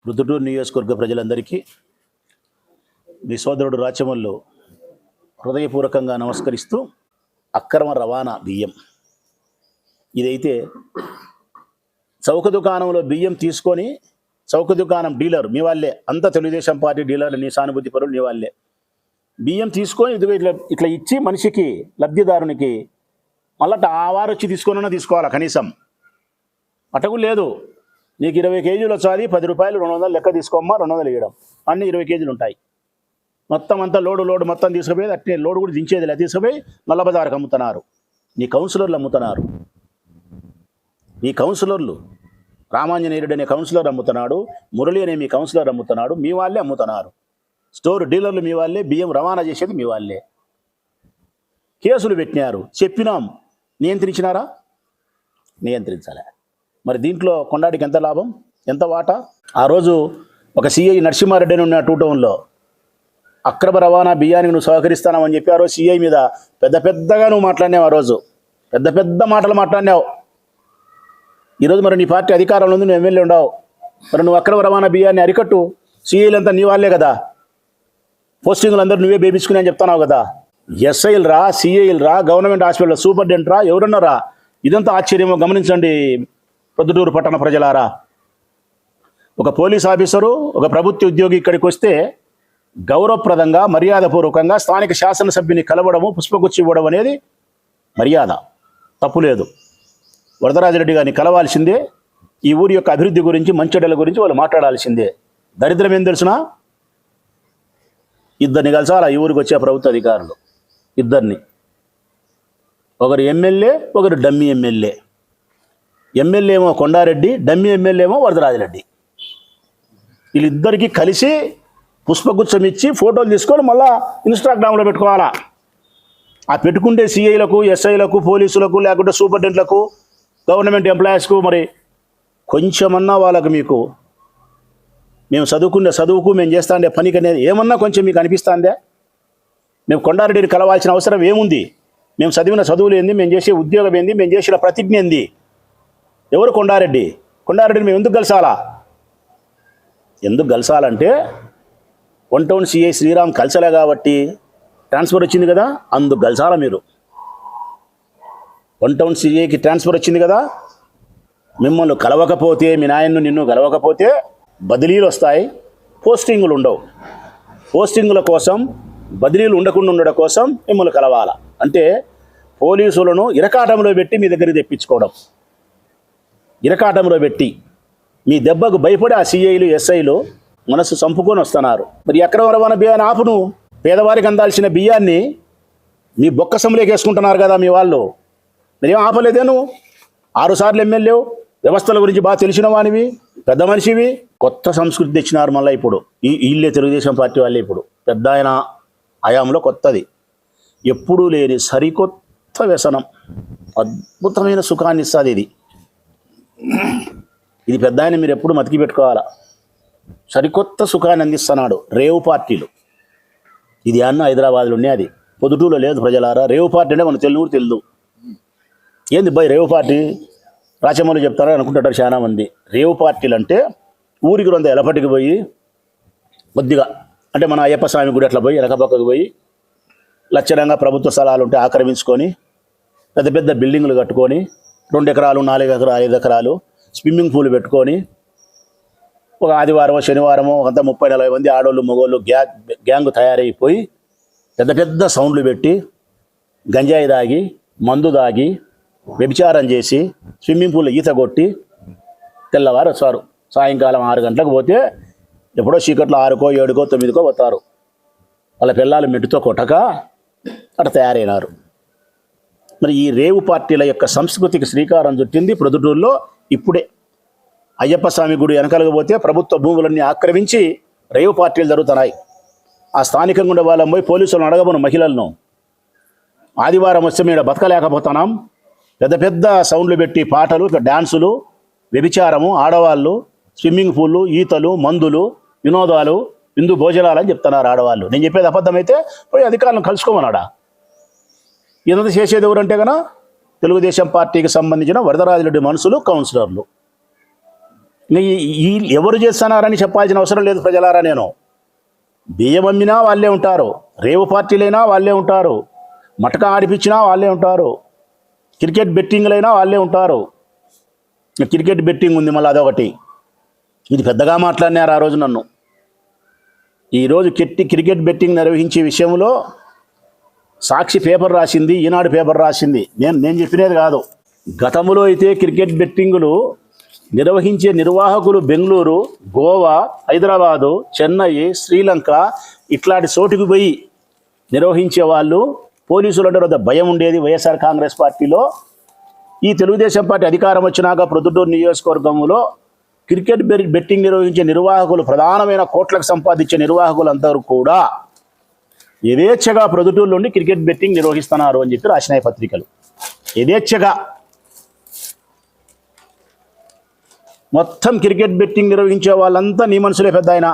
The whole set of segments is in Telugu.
ప్రొద్దుటూరు నియోజకవర్గ ప్రజలందరికీ మీ సోదరుడు రాచమల్లు హృదయపూర్వకంగా నమస్కరిస్తూ, అక్రమ రవాణా బియ్యం ఇదైతే చౌక దుకాణంలో బియ్యం తీసుకొని, చౌక దుకాణం డీలర్ మీ వాళ్ళే, అంత తెలుగుదేశం పార్టీ డీలర్, నీ సానుభూతి పరులు నీ వాళ్ళే, బియ్యం తీసుకొని ఇదిగో ఇట్లా ఇచ్చి మనిషికి, లబ్ధిదారునికి మళ్ళీ ఆ వారు వచ్చి తీసుకోవాలా కనీసం. అటకు లేదు, నీకు 20 కేజీలు వచ్చాది, 10 రూపాయలు 200 లెక్క తీసుకోమ్మా, 200 ఇవ్వడం. అన్నీ 20 కేజీలు ఉంటాయి. మొత్తం అంతా లోడు మొత్తం తీసుకుపోయి, అట్నే లోడు కూడా దించేది లేదు, తీసుకుపోయి నల్లబజారుకు అమ్ముతున్నారు. నీ కౌన్సిలర్లు అమ్ముతున్నారు, నీ కౌన్సిలర్లు. రామాంజనేయుడు అనే కౌన్సిలర్ అమ్ముతున్నాడు, మురళి అనే మీ కౌన్సిలర్ అమ్ముతున్నాడు, మీ వాళ్ళే అమ్ముతున్నారు. స్టోర్ డీలర్లు మీ వాళ్ళే, బియ్యం రవాణా చేసేది మీ వాళ్ళే. కేసులు పెట్టినారు, చెప్పినాం, నియంత్రించినారా? నియంత్రించాలి. మరి దీంట్లో కొండాడికి ఎంత లాభం, ఎంత వాటా? ఆ రోజు ఒక సిఐ నరసింహారెడ్డి అని ఉన్న టూ టౌన్లో అక్రమ రవాణా బియ్యానికి నువ్వు సహకరిస్తానని చెప్పి ఆ రోజు సిఐ మీద పెద్దగా నువ్వు మాట్లాడినావు. ఆ రోజు పెద్ద మాటలు మాట్లాడినావు. ఈరోజు మరి నీ పార్టీ అధికారంలో ఉంది, నువ్వు ఎమ్మెల్యే ఉండవు. మరి నువ్వు అక్రమ రవాణా బియ్యాన్ని అరికట్టు. సిఐలంతా నీ వాళ్ళే కదా, పోస్టింగ్లు అందరూ నువ్వే బేబించుకుని అని చెప్తున్నావు కదా. ఎస్ఐలు రా, సిఐలు రా, గవర్నమెంట్ హాస్పిటల్ సూపరింటెండెంట్ రా, ఎవరన్నారా? ఇదంతా ఆశ్చర్యమో గమనించండి ప్రొద్దుటూరు పట్టణ ప్రజలారా. ఒక పోలీస్ ఆఫీసరు, ఒక ప్రభుత్వ ఉద్యోగి ఇక్కడికి వస్తే గౌరవప్రదంగా, మర్యాదపూర్వకంగా స్థానిక శాసనసభ్యుని కలవడము, పుష్పగుచ్చి ఇవ్వడం అనేది మర్యాద, తప్పులేదు. వరదరాజిరెడ్డి గారిని కలవాల్సిందే, ఈ ఊరి యొక్క అభివృద్ధి గురించి, మంచెడల గురించి వాళ్ళు మాట్లాడాల్సిందే. దరిద్రం ఏం తెలుసునా? ఇద్దరిని కలిసారా ఈ ఊరికి వచ్చే ప్రభుత్వ అధికారులు, ఇద్దరిని. ఒకరు ఎమ్మెల్యే, ఒకరు డమ్మీ ఎమ్మెల్యే. ఎమ్మెల్యే ఏమో కొండారెడ్డి, డమ్మీ ఎమ్మెల్యే ఏమో వరదరాజిరెడ్డి. వీళ్ళిద్దరికీ కలిసి పుష్పగుచ్చం ఇచ్చి ఫోటోలు తీసుకొని మళ్ళీ ఇన్స్టాగ్రామ్లో పెట్టుకోవాలా. ఆ పెట్టుకుంటే సిఐలకు, ఎస్ఐలకు, పోలీసులకు, లేకుంటే సూపరింటెండెంట్లకు, గవర్నమెంట్ ఎంప్లాయీస్కు మరి కొంచెమన్నా వాళ్ళకు మీకు మేము చదువుకు మేము చేస్తాండే పనికి అనేది ఏమన్నా కొంచెం మీకు అనిపిస్తుందే? మేము కొండారెడ్డిని కలవాల్సిన అవసరం ఏముంది? మేము చదివిన చదువులు ఏంది, మేము చేసే ఉద్యోగం ఏంది, మేము చేసిన ప్రతిజ్ఞ ఏంది? ఎవరు కొండారెడ్డిని మేము ఎందుకు కలిసాలా? ఎందుకు కలిసాలంటే 1 టౌన్ సిఐ శ్రీరామ్ కలిసలే కాబట్టి ట్రాన్స్ఫర్ వచ్చింది కదా, అందుకు కలిసాలా మీరు. 1 టౌన్ సిఐకి ట్రాన్స్ఫర్ వచ్చింది కదా, మిమ్మల్ని కలవకపోతే, మీ నాయన్ను నిన్ను కలవకపోతే బదిలీలు వస్తాయి, పోస్టింగులు ఉండవు. పోస్టింగుల కోసం, బదిలీలు ఉండకుండా ఉండడం కోసం మిమ్మల్ని కలవాలా. అంటే పోలీసులను ఇరకాటంలో పెట్టి మీ దగ్గరికి తెప్పించుకోవడం, ఇరకాటంలో పెట్టి మీ దెబ్బకు భయపడి ఆ సిఐలు, ఎస్ఐలు మనసు చంపుకొని వస్తున్నారు. మరి అక్రమ రవాణా బియ్యాన్ని ఆపును. పేదవారికి అందాల్సిన బియ్యాన్ని మీ బొక్క సొమ్ములోకి వేసుకుంటున్నారు కదా మీ వాళ్ళు. మీరేం ఆపలేదే? నువ్వు 6 సార్లు ఎమ్మెల్యే, వ్యవస్థల గురించి బాగా తెలిసిన వానివి, పెద్ద మనిషివి. కొత్త సంస్కృతి తెచ్చినారు మళ్ళీ ఇప్పుడు వీళ్ళే, తెలుగుదేశం పార్టీ వాళ్ళే. ఇప్పుడు పెద్ద ఆయన హయాంలో కొత్తది, ఎప్పుడూ లేని సరికొత్త వ్యసనం, అద్భుతమైన సుఖాన్ని ఇస్తుంది ఇది పెద్ద ఆయన మీరు ఎప్పుడు మతికి పెట్టుకోవాలా. సరికొత్త సుఖాన్ని అందిస్తున్నాడు. రేవు పార్టీలు, ఇది అన్న హైదరాబాద్లో ఉన్నాయి, అది పొద్దుటూరులో లేదు ప్రజలారా. రేవు పార్టీ అంటే మన తెలుగు తెలియదు. ఏంది బాయ్ రేవు పార్టీ? రాచమల్లు చెప్తారని అనుకుంటారు చాలామంది. రేవు పార్టీలు అంటే ఊరికి 2 ఎలపటికి పోయి కొద్దిగా, అంటే మన అయ్యప్ప స్వామి గుడి అట్లా పోయి వెనకపక్కకు పోయి లక్షణంగా ప్రభుత్వ స్థలాలు ఉంటే ఆక్రమించుకొని పెద్ద బిల్డింగులు కట్టుకొని 2 ఎకరాలు, 4 ఎకరాలు, 5 ఎకరాలు స్విమ్మింగ్ పూల్ పెట్టుకొని ఒక ఆదివారమో శనివారమో అంతా 30-40 మంది ఆడోళ్ళు మగోళ్ళు గ్యాంగ్ తయారైపోయి పెద్ద సౌండ్లు పెట్టి గంజాయి దాగి, మందు దాగి, వ్యభిచారం చేసి, స్విమ్మింగ్ పూల్లో ఈత కొట్టి తెల్లవారు వస్తారు. సాయంకాలం 6 గంటలకు పోతే ఎప్పుడో చీకట్లో 6కో 7కో 9కో పోతారు. వాళ్ళ పిల్లలు మెట్టుతో కొట్టక అట్లా తయారైనారు. మరి ఈ రేవు పార్టీల యొక్క సంస్కృతికి శ్రీకారం చుట్టింది ప్రొద్దుటూరులో ఇప్పుడే. అయ్యప్ప స్వామి గుడి వెనకాలకు పోతే ప్రభుత్వ భూములన్నీ ఆక్రమించి రేవు పార్టీలు జరుగుతున్నాయి. ఆ స్థానికంగా ఉండే వాళ్ళని పోయి పోలీసులను అడగబోను, మహిళలను. ఆదివారం వస్తే మేము బతకలేకపోతున్నాం, పెద్ద సౌండ్లు పెట్టి పాటలు, డ్యాన్సులు, వ్యభిచారము, ఆడవాళ్ళు, స్విమ్మింగ్ పూళ్ళు, ఈతలు, మందులు, వినోదాలు, విందు భోజనాలు అని చెప్తున్నారు ఆడవాళ్ళు. నేను చెప్పేది అబద్ధమైతే పోయి అధికారులను కలుసుకోమన్నాడా? ఇదంతా చేసేది ఎవరంటే కన్నా తెలుగుదేశం పార్టీకి సంబంధించిన వరదరాజిరెడ్డి మనుషులు, కౌన్సిలర్లు. ఈ ఎవరు చేస్తున్నారని చెప్పాల్సిన అవసరం లేదు ప్రజలారా. నేను బియ్యం అమ్మినా వాళ్ళే ఉంటారు, రేవు పార్టీలైనా వాళ్ళే ఉంటారు, మటక ఆడిపించినా వాళ్ళే ఉంటారు, క్రికెట్ బెట్టింగ్లైనా వాళ్ళే ఉంటారు. క్రికెట్ బెట్టింగ్ ఉంది మళ్ళీ అదొకటి. ఇది పెద్దగా మాట్లాడినారు ఆ రోజు నన్ను. ఈరోజు క్రికెట్ బెట్టింగ్ నిర్వహించే విషయంలో సాక్షి పేపర్ రాసింది, ఈనాడు పేపర్ రాసింది, నేను చెప్పినది కాదు. గతంలో అయితే క్రికెట్ బెట్టింగులు నిర్వహించే నిర్వాహకులు బెంగళూరు, గోవా, హైదరాబాదు, చెన్నై, శ్రీలంక ఇట్లాంటి చోటుకు పోయి నిర్వహించే వాళ్ళు. పోలీసులు అంటే భయం ఉండేది వైఎస్ఆర్ కాంగ్రెస్ పార్టీలో. ఈ తెలుగుదేశం పార్టీ అధికారం వచ్చినాక ప్రొద్దుటూరు నియోజకవర్గంలో క్రికెట్ బెట్టింగ్ నిర్వహించే నిర్వాహకులు, ప్రధానమైన కోట్లకు సంపాదించే నిర్వాహకులందరూ కూడా యథేచ్ఛగా ప్రొద్దుటూరు నుండి క్రికెట్ బెట్టింగ్ నిర్వహిస్తున్నారు అని చెప్పి రాసినాయి పత్రికలు. యథేచ్ఛగా మొత్తం క్రికెట్ బెట్టింగ్ నిర్వహించే వాళ్ళంతా నీ మనుషులే. పెద్ద ఆయన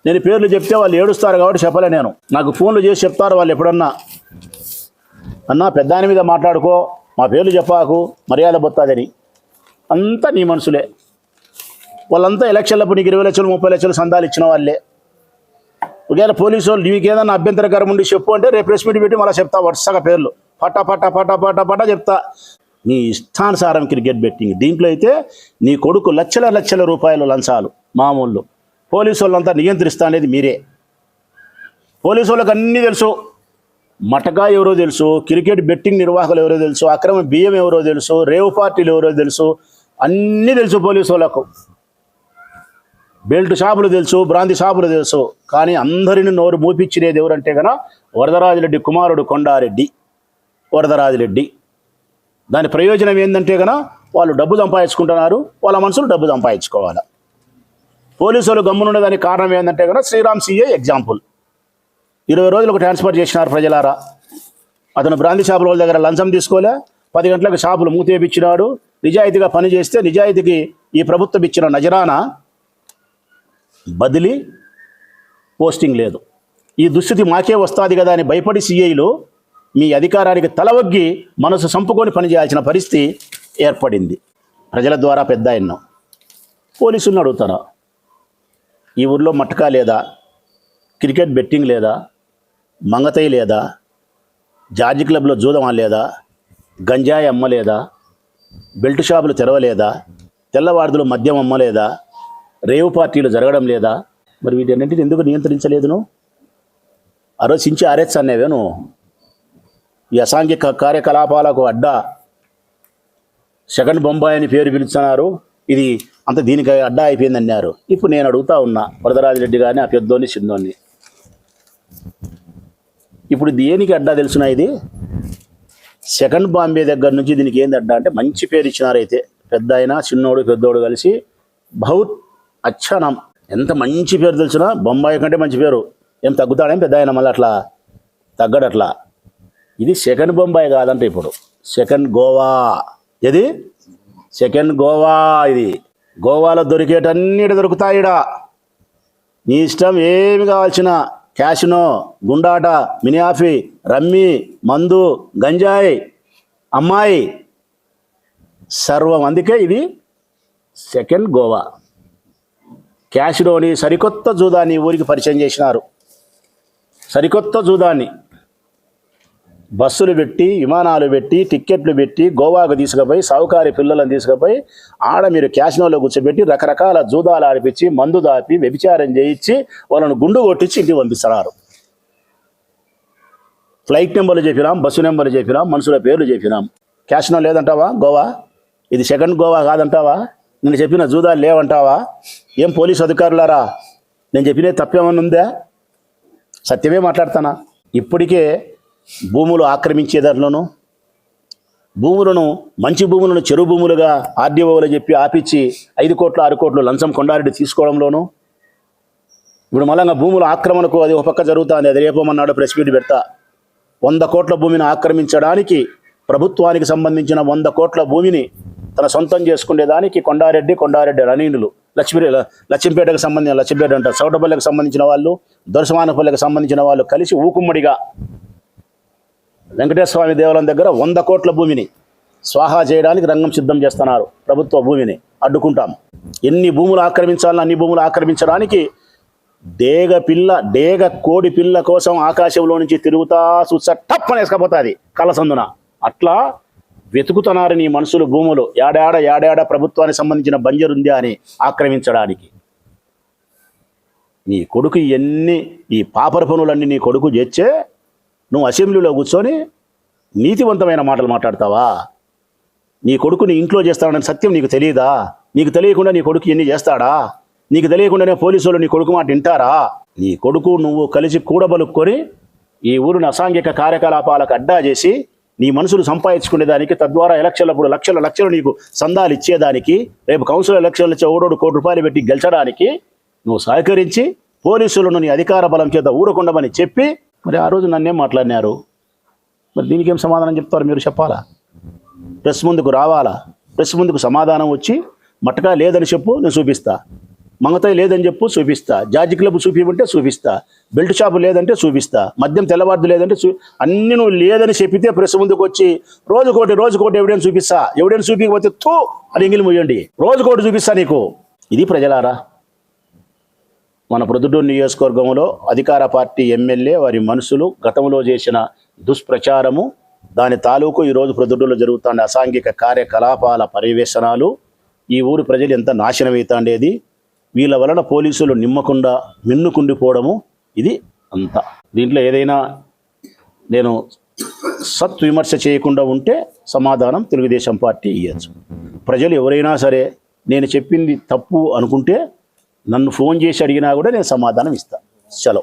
నేను పేర్లు చెప్తే వాళ్ళు ఏడుస్తారు కాబట్టి చెప్పలే. నేను నాకు ఫోన్లు చేసి చెప్తారు వాళ్ళు ఎప్పుడన్నా, అన్నా పెద్ద ఆయన మీద మాట్లాడుకో, మా పేర్లు చెప్పాకు, మర్యాద పొత్తాదని. అంతా నీ మనుషులే. వాళ్ళంతా ఎలక్షన్లప్పుడు నీకు 20 లక్షలు 30 లక్షలు సందాలు ఇచ్చిన వాళ్ళే. ఒకవేళ పోలీసు వాళ్ళు నీకు ఏదన్నా అభ్యంతరకరం ఉండి చెప్పు అంటే రేపు ప్రెస్ మీట్ పెట్టి మళ్ళీ చెప్తా వరుసగా పేర్లు పట్టా పట్టా పట్టా పట్టా పట్టా చెప్తా. నీ ఇష్టానుసారం క్రికెట్ బెట్టింగ్. దీంట్లో అయితే నీ కొడుకు లక్షల రూపాయలు లంచాలు మామూలు. పోలీసు వాళ్ళంతా నియంత్రిస్తా అనేది మీరే. పోలీసు వాళ్ళకి అన్నీ తెలుసు. మటకా ఎవరో తెలుసు, క్రికెట్ బెట్టింగ్ నిర్వాహకులు ఎవరో తెలుసు, అక్రమ బియ్యం ఎవరో తెలుసు, రేవు పార్టీలు ఎవరో తెలుసు, అన్నీ తెలుసు పోలీసు వాళ్ళకు. బెల్ట్ షాపులు తెలుసు, బ్రాంతి షాపులు తెలుసు. కానీ అందరిని నోరు మూపించినది ఎవరంటే కనుక వరదరాజిరెడ్డి కుమారుడు కొండారెడ్డి, వరదరాజిరెడ్డి. దాని ప్రయోజనం ఏంటంటే కనుక వాళ్ళు డబ్బు సంపాదించుకుంటున్నారు, వాళ్ళ మనుషులు డబ్బు సంపాదించుకోవాలి. పోలీసు వాళ్ళు గమ్మునుండేదానికి కారణం ఏంటంటే కనుక శ్రీరామ్ సిఐ ఎగ్జాంపుల్. 20 రోజులకు ట్రాన్స్ఫర్ చేసినారు ప్రజలారా. అతను బ్రాంతి షాపుల వాళ్ళ దగ్గర లంచం తీసుకోలే, 10 గంటలకు షాపులు మూతేపించినాడు. నిజాయితీగా పని చేస్తే నిజాయితీకి ఈ ప్రభుత్వం ఇచ్చిన నజరానా బదిలీ, పోస్టింగ్ లేదు. ఈ దుస్థితి మాకే వస్తుంది కదా అని భయపడి సిఐలు మీ అధికారానికి తలవగ్గి మనసు సంపుకొని పనిచేయాల్సిన పరిస్థితి ఏర్పడింది. ప్రజల ద్వారా పెద్ద ఎన్నో పోలీసులను అడుగుతారా, ఈ ఊర్లో మట్కా లేదా, క్రికెట్ బెట్టింగ్ లేదా, మంగతయి లేదా, జార్జి క్లబ్లో జూదమా లేదా, గంజాయి అమ్మలేదా, బెల్ట్ షాపులు తెరవలేదా, తెల్లవార్దులు మద్యం అమ్మలేదా, రేవు పార్టీలు జరగడం లేదా? మరి వీటన్నింటిని ఎందుకు నియంత్రించలేదు నువ్వు? ఆలోచించి ఆర్ఎస్ అనేవే నువ్వు. ఈ అసాంఘిక కార్యకలాపాలకు అడ్డా సెకండ్ బొంబాయి అని పేరు పిలుస్తున్నారు. ఇది అంత దీనికి అడ్డా అయిపోయింది అన్నారు. ఇప్పుడు నేను అడుగుతా ఉన్నా వరదరాజిరెడ్డి గారిని, ఆ పెద్దోని చిన్నోని, ఇప్పుడు దేనికి అడ్డా తెలుసునా? ఇది సెకండ్ బాంబే దగ్గర నుంచి దీనికి ఏంది అడ్డా అంటే మంచి పేరు ఇచ్చినారైతే. పెద్ద అయినా చిన్నోడు పెద్దోడు కలిసి బహుత్ అచ్చనం, ఎంత మంచి పేరు తెలిసినా బొంబాయి కంటే మంచి పేరు. ఏం తగ్గుతాడేం పెద్ద ఆయన మళ్ళీ అట్లా తగ్గడట్లా. ఇది సెకండ్ బొంబాయి కాదంటే ఇప్పుడు సెకండ్ గోవా. ఇది సెకండ్ గోవా. ఇది గోవాలో దొరికేటన్నిటి దొరుకుతాయిడా. నీ ఇష్టం ఏమి కావాల్సిన క్యాషినో, గుండాట, మినియాఫీ, రమ్మీ, మందు, గంజాయి, అమ్మాయి సర్వం. అందుకే ఇది సెకండ్ గోవా. క్యాషినోని సరికొత్త జూదాన్ని ఊరికి పరిచయం చేసినారు. సరికొత్త జూదాన్ని బస్సులు పెట్టి, విమానాలు పెట్టి, టిక్కెట్లు పెట్టి గోవాకు తీసుకుపోయి, సావుకారి పిల్లలను తీసుకుపోయి ఆడ మీరు క్యాషినోలో కూర్చోబెట్టి రకరకాల జూదాలు ఆడిపించి, మందు దాపి, వ్యభిచారం చేయించి వాళ్ళను గుండు కొట్టించి ఇంటికి పంపిస్తున్నారు. ఫ్లైట్ నెంబర్లు చెప్పినాం, బస్సు నెంబర్లు చెప్పినాం, మనుషుల పేర్లు చెప్పినాం. క్యాషినో లేదంటావా గోవా? ఇది సెకండ్ గోవా కాదంటావా? నేను చెప్పిన జూదాలు లేవంటావా? ఏం పోలీసు అధికారులారా, నేను చెప్పినది తప్పేమన్నా ఉందా? సత్యమే మాట్లాడతానా. ఇప్పటికే భూములు ఆక్రమించే దాంట్లోనూ, భూములను మంచి భూములను చెరువు భూములుగా ఆర్డీఓలు చెప్పి ఆపించి 5 కోట్లు 6 కోట్లు లంచం కొండారెడ్డి తీసుకోవడంలోనూ, ఇప్పుడు మళ్ళా భూముల ఆక్రమణకు అది ఒక పక్క జరుగుతుంది. అది రేపమన్నాడు ప్రెస్ మీట్ పెడతా. 100 కోట్ల భూమిని ఆక్రమించడానికి, ప్రభుత్వానికి సంబంధించిన 100 కోట్ల భూమిని తన సొంతం చేసుకునేదానికి కొండారెడ్డి రణీనులు, లక్ష్మీపేటకు సంబంధించిన, లక్ష్మీపేట అంటారు, చౌటపల్లికి సంబంధించిన వాళ్ళు, దొరసమానపల్లికి సంబంధించిన వాళ్ళు కలిసి ఊకుమ్మడిగా వెంకటేశ్వర స్వామి దేవాలయం దగ్గర 100 కోట్ల భూమిని స్వాహా చేయడానికి రంగం సిద్ధం చేస్తున్నారు. ప్రభుత్వ భూమిని అడ్డుకుంటాం. ఎన్ని భూములు ఆక్రమించాలని అన్ని భూములు ఆక్రమించడానికి డేగ కోడి పిల్ల కోసం ఆకాశంలో నుంచి తిరుగుతా చూసా టప్పని వేసుకపోతుంది కళ్ళసందున. అట్లా వెతుకుతున్నారు నీ మనుషులు భూములు ఏడాడ ప్రభుత్వానికి సంబంధించిన బంజరుందా అని ఆక్రమించడానికి. నీ కొడుకు ఈ పాపర పనులన్నీ నీ కొడుకు చేర్చే నువ్వు అసెంబ్లీలో కూర్చొని నీతివంతమైన మాటలు మాట్లాడతావా? నీ కొడుకుని ఇంట్లో చేస్తాడని సత్యం నీకు తెలియదా? నీకు తెలియకుండా నీ కొడుకు ఎన్ని చేస్తాడా? నీకు తెలియకుండానే పోలీసులు నీ కొడుకు మాట వింటారా? నీ కొడుకు నువ్వు కలిసి కూడబలుక్కొని ఈ ఊరిని అసాంఘిక కార్యకలాపాలకు అడ్డా చేసి నీ మనసులు సంపాదించుకునేదానికి, తద్వారా ఎలక్షన్లప్పుడు లక్షలు నీకు సందాలు ఇచ్చేదానికి, రేపు కౌన్సిల్ ఎలక్షన్లు ఇచ్చే ఓడోడు ₹1 పెట్టి గెలిచడానికి నువ్వు సహకరించి పోలీసులను నీ అధికార బలం చేత ఊరకుండమని చెప్పి మరి ఆ రోజు నన్నేం మాట్లాడినారు? మరి దీనికి ఏం సమాధానం చెప్తారు? మీరు చెప్పాలా? ప్రెస్ ముందుకు రావాలా? ప్రెస్ ముందుకు సమాధానం వచ్చి మట్టగా లేదని చెప్పు, నేను చూపిస్తా. మంగతాయి లేదని చెప్పు, చూపిస్తా. జార్జి క్లబ్ చూపిమంటే చూపిస్తా. బెల్ట్ షాపు లేదంటే చూపిస్తా. మద్యం తెల్లవార్దు లేదంటే అన్ని నువ్వు లేదని చెప్పితే ప్రెస్ ముందుకు వచ్చి రోజుకోటి ఎవిడెన్స్ చూపిస్తా. ఎవిడెన్స్ చూపించకపోతే తో అని ఎంగిలి ముయ్యండి. రోజుకోటి చూపిస్తా నీకు. ఇది ప్రజలారా, మన ప్రొద్దుటూరు నియోజకవర్గంలో అధికార పార్టీ ఎమ్మెల్యే వారి మనుషులు గతంలో చేసిన దుష్ప్రచారము, దాని తాలూకు ఈరోజు ప్రొద్దుటూరులో జరుగుతున్న అసాంఘిక కార్యకలాపాల పర్యవేక్షణాలు, ఈ ఊరు ప్రజలు ఎంత నాశనమవుతాండేది, వీళ్ళ వలన పోలీసులు నిమ్మకుండా మిన్నుకుండిపోవడము, ఇది అంతా. దీంట్లో ఏదైనా నేను సత్విమర్శ చేయకుండా ఉంటే సమాధానం తెలుగుదేశం పార్టీ ఇవ్వచ్చు. ప్రజలు ఎవరైనా సరే నేను చెప్పింది తప్పు అనుకుంటే నన్ను ఫోన్ చేసి అడిగినా కూడా నేను సమాధానం ఇస్తాను. చలో.